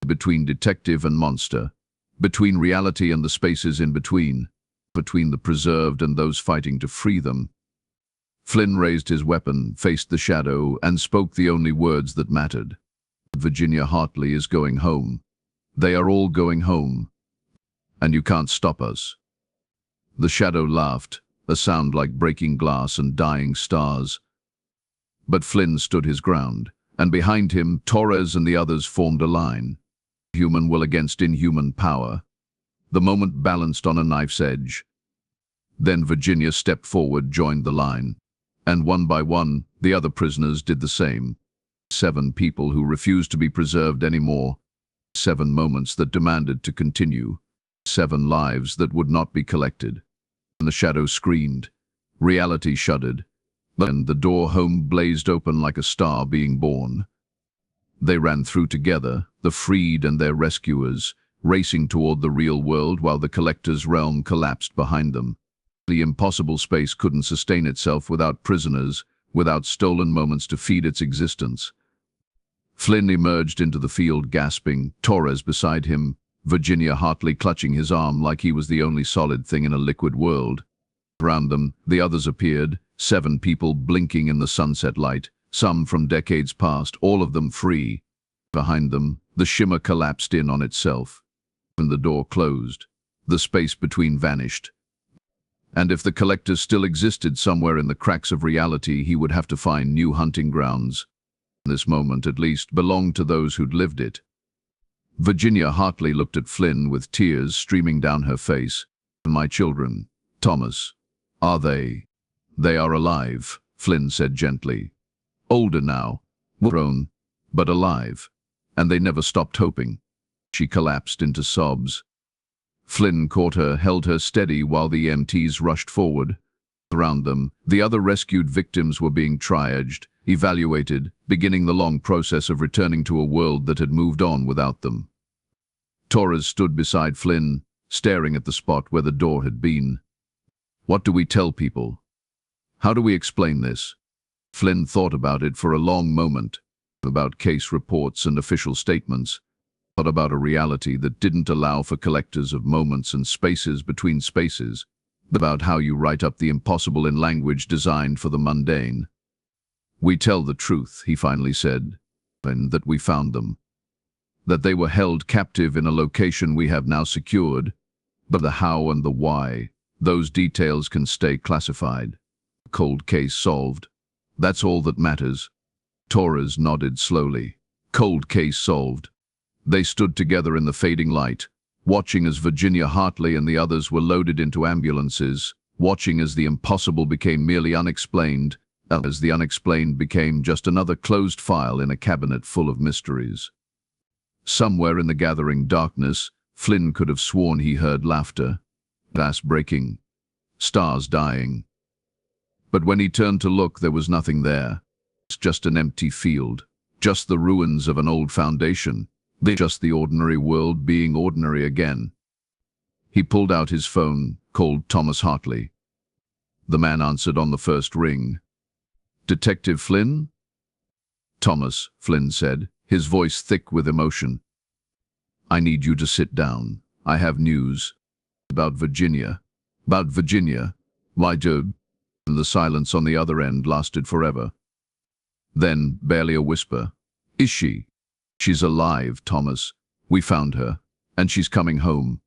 Between detective and monster. Between reality and the spaces in between. Between the preserved and those fighting to free them. Flynn raised his weapon, faced the shadow, and spoke the only words that mattered. "Virginia Hartley is going home. They are all going home. And you can't stop us." The shadow laughed, a sound like breaking glass and dying stars. But Flynn stood his ground, and behind him, Torres and the others formed a line. Human will against inhuman power. The moment balanced on a knife's edge. Then Virginia stepped forward, joined the line. And one by one, the other prisoners did the same. 7 people who refused to be preserved anymore. 7 moments that demanded to continue. 7 lives that would not be collected. And the shadow screamed. Reality shuddered. And the door home blazed open like a star being born. They ran through together, the freed and their rescuers, racing toward the real world while the collector's realm collapsed behind them. The impossible space couldn't sustain itself without prisoners, without stolen moments to feed its existence. Flynn emerged into the field gasping, Torres beside him, Virginia Hartley clutching his arm like he was the only solid thing in a liquid world. Around them, the others appeared, 7 people blinking in the sunset light, some from decades past, all of them free. Behind them, the shimmer collapsed in on itself. And the door closed. The space between vanished. And if the collector still existed somewhere in the cracks of reality, he would have to find new hunting grounds. This moment, at least, belonged to those who'd lived it. Virginia Hartley looked at Flynn with tears streaming down her face. "My children, Thomas, are they?" "They are alive," Flynn said gently. "Older now, grown, but alive. And they never stopped hoping." She collapsed into sobs. Flynn caught her, held her steady while the EMTs rushed forward. Around them, the other rescued victims were being triaged, evaluated, beginning the long process of returning to a world that had moved on without them. Torres stood beside Flynn, staring at the spot where the door had been. "What do we tell people? How do we explain this?" Flynn thought about it for a long moment, about case reports and official statements, but about a reality that didn't allow for collectors of moments and spaces between spaces, about how you write up the impossible in language designed for the mundane. "We tell the truth," he finally said, "and that we found them. That they were held captive in a location we have now secured, but the how and the why, those details can stay classified. Cold case solved. That's all that matters." Torres nodded slowly. "Cold case solved. They stood together in the fading light, watching as Virginia Hartley and the others were loaded into ambulances, watching as the impossible became merely unexplained, as the unexplained became just another closed file in a cabinet full of mysteries. Somewhere in the gathering darkness, Flynn could have sworn he heard laughter, glass breaking, stars dying. But when he turned to look, there was nothing there. It's just an empty field, just the ruins of an old foundation, just the ordinary world being ordinary again. He pulled out his phone, called Thomas Hartley. The man answered on the first ring. "Detective Flynn?" "Thomas," Flynn said, his voice thick with emotion. "I need you to sit down. I have news. About Virginia." "About Virginia? Why, Joe?" And the silence on the other end lasted forever. Then, barely a whisper, "Is she?" "She's alive, Thomas. We found her, and she's coming home."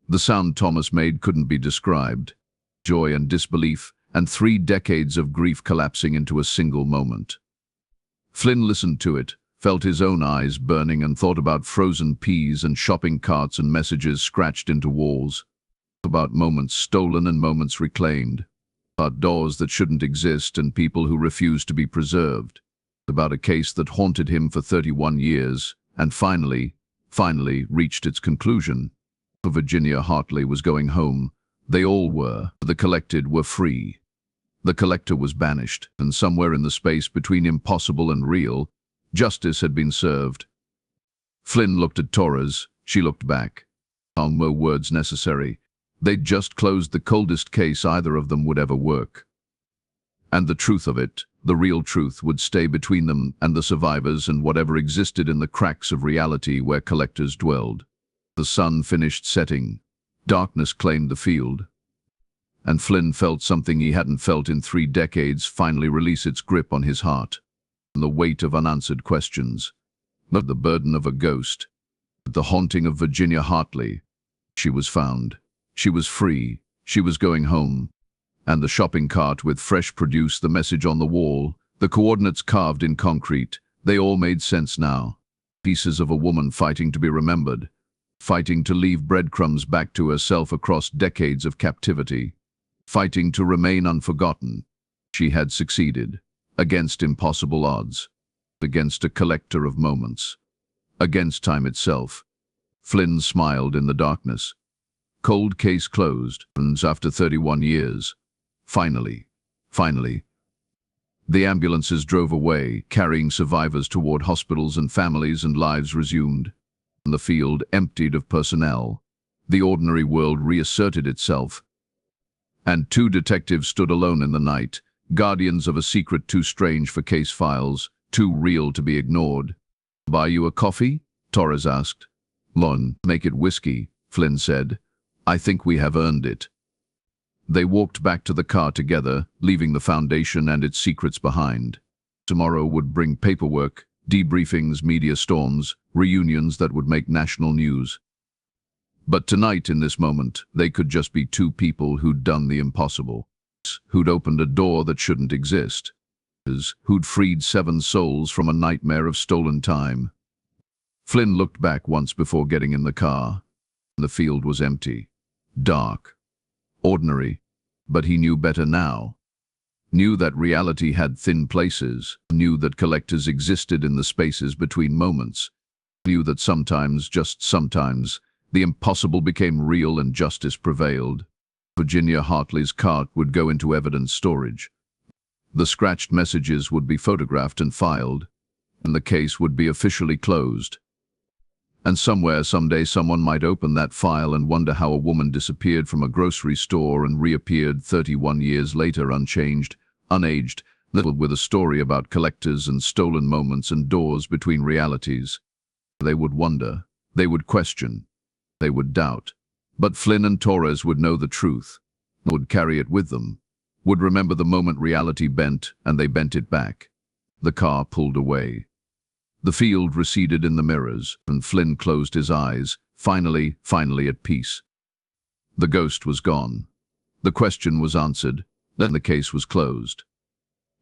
The sound Thomas made couldn't be described. Joy and disbelief, and 3 decades of grief collapsing into a single moment. Flynn listened to it, felt his own eyes burning, and thought about frozen peas and shopping carts and messages scratched into walls. About moments stolen and moments reclaimed. About doors that shouldn't exist and people who refused to be preserved. About a case that haunted him for 31 years, and finally reached its conclusion. Virginia Hartley was going home. They all were. The collected were free. The collector was banished, and somewhere in the space between impossible and real, justice had been served. Flynn looked at Torres. She looked back. No words necessary. They'd just closed the coldest case either of them would ever work. And the truth of it, the real truth, would stay between them and the survivors and whatever existed in the cracks of reality where collectors dwelled. The sun finished setting. Darkness claimed the field. And Flynn felt something he hadn't felt in 3 decades finally release its grip on his heart. The weight of unanswered questions. Not the burden of a ghost. The haunting of Virginia Hartley. She was found. She was free. She was going home. And the shopping cart with fresh produce, the message on the wall, the coordinates carved in concrete, they all made sense now. Pieces of a woman fighting to be remembered. Fighting to leave breadcrumbs back to herself across decades of captivity. Fighting to remain unforgotten. She had succeeded. Against impossible odds. Against a collector of moments. Against time itself. Flynn smiled in the darkness. Cold case closed, and after 31 years. Finally. The ambulances drove away, carrying survivors toward hospitals, and families and lives resumed. The field emptied of personnel. The ordinary world reasserted itself. And 2 detectives stood alone in the night, guardians of a secret too strange for case files, too real to be ignored. "Buy you a coffee?" Torres asked. "Lon, make it whiskey," Flynn said. "I think we have earned it." They walked back to the car together, leaving the foundation and its secrets behind. Tomorrow would bring paperwork, debriefings, media storms, reunions that would make national news. But tonight, in this moment, they could just be 2 people who'd done the impossible. Who'd opened a door that shouldn't exist. Who'd freed 7 souls from a nightmare of stolen time. Flynn looked back once before getting in the car. The field was empty. Dark. Ordinary. But he knew better now. Knew that reality had thin places. Knew that collectors existed in the spaces between moments. Knew that sometimes, just sometimes, the impossible became real and justice prevailed. Virginia Hartley's cart would go into evidence storage. The scratched messages would be photographed and filed, and the case would be officially closed. And somewhere, someday, someone might open that file and wonder how a woman disappeared from a grocery store and reappeared 31 years later unchanged, unaged, with a story about collectors and stolen moments and doors between realities. They would wonder, they would question, they would doubt. But Flynn and Torres would know the truth, would carry it with them, would remember the moment reality bent, and they bent it back. The car pulled away. The field receded in the mirrors, and Flynn closed his eyes, finally at peace. The ghost was gone. The question was answered, then the case was closed.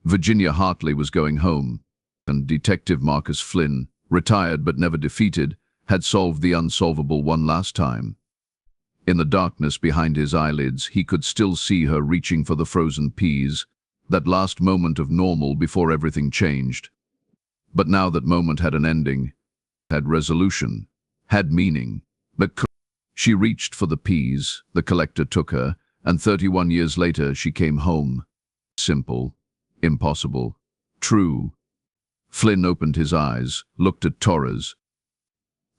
Virginia Hartley was going home, and Detective Marcus Flynn, retired but never defeated, had solved the unsolvable one last time. In the darkness behind his eyelids, he could still see her reaching for the frozen peas, that last moment of normal before everything changed. But now that moment had an ending, had resolution, had meaning. She reached for the peas, the collector took her, and 31 years later she came home. Simple, impossible, true. Flynn opened his eyes, looked at Torres.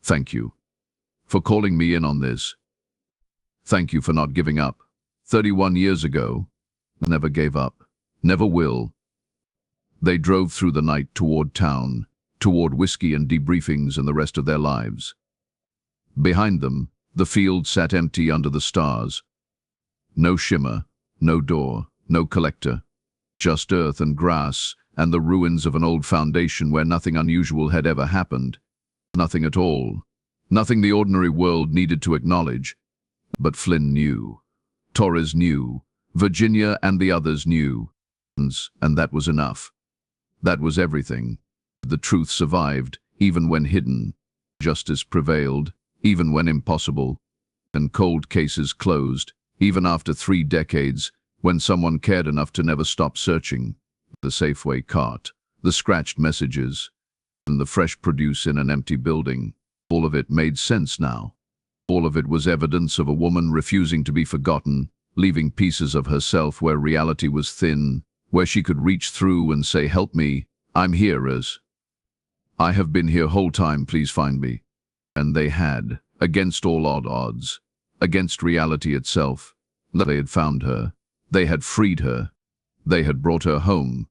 Thank you for calling me in on this. Thank you for not giving up. 31 years ago, never gave up, never will. They drove through the night toward town, toward whiskey and debriefings and the rest of their lives. Behind them, the field sat empty under the stars. No shimmer, no door, no collector. Just earth and grass and the ruins of an old foundation where nothing unusual had ever happened. Nothing at all. Nothing the ordinary world needed to acknowledge. But Flynn knew. Torres knew. Virginia and the others knew. And that was enough. That was everything. The truth survived, even when hidden. Justice prevailed, even when impossible. And cold cases closed, even after 3 decades, when someone cared enough to never stop searching. The Safeway cart, the scratched messages, and the fresh produce in an empty building. All of it made sense now. All of it was evidence of a woman refusing to be forgotten, leaving pieces of herself where reality was thin, where she could reach through and say, "Help me, I'm here as. I have been here whole time, please find me." And they had, against all odd odds, against reality itself. They had found her. They had freed her. They had brought her home.